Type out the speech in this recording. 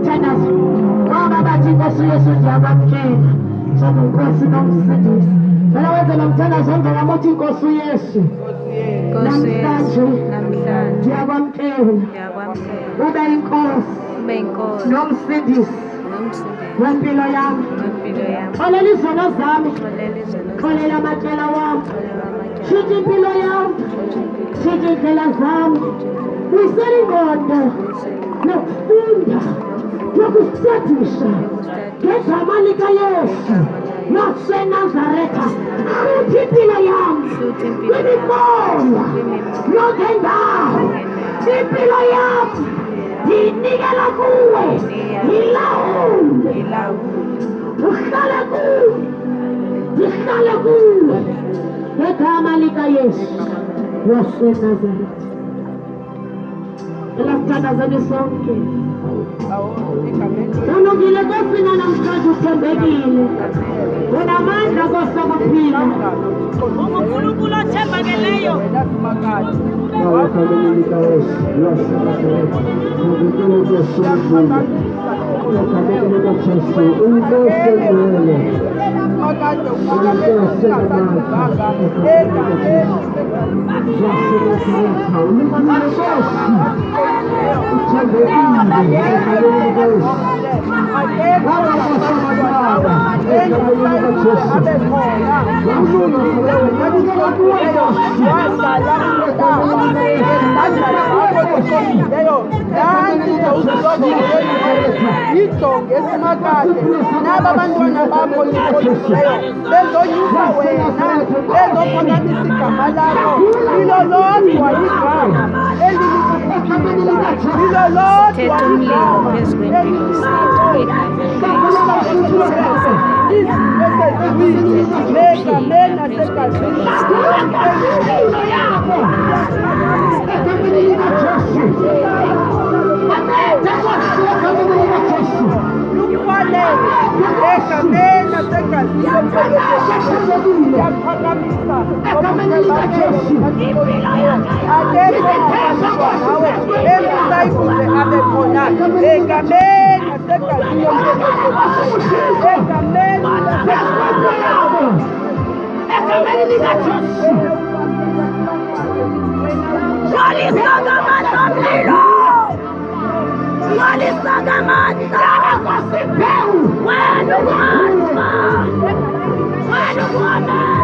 Mthandazo ngoba bathi Nkosi Yesu ndiyabamkela njengenkosi nomsindisi. Phela wenze lo mthandazo emva kokuthi Nkosi Yesu namhlanje ndiyakwamkela ube inkosi nomsindisi wempilo yami. Xolela izono zami, xolela amatyala wami, tshintsha impilo yami, tshintsha indlela zami, buyisela ingqondo nokufunda nokusadisha ngegama likaYesu waseNazaretha. Hlutha impilo yami kwimimoya yonke ndawo. Impilo yami ndiyinikela kuwe, yilawule, uhlale kuwe, ndihlale kuwe ngegama likaYesu waseNazaretha. Elakuthandazani sonke. Ulungile Nkosina namhlanje, uthembekile, unamandla Nkosi okuphila. uNkulunkulu othembakeleyo. Ijonge esimakade naba bantwana bakho likholileyo bezonyusa wena, bezophakamisa igama lakho. Lilo lodwa igama lilo lodwa igama When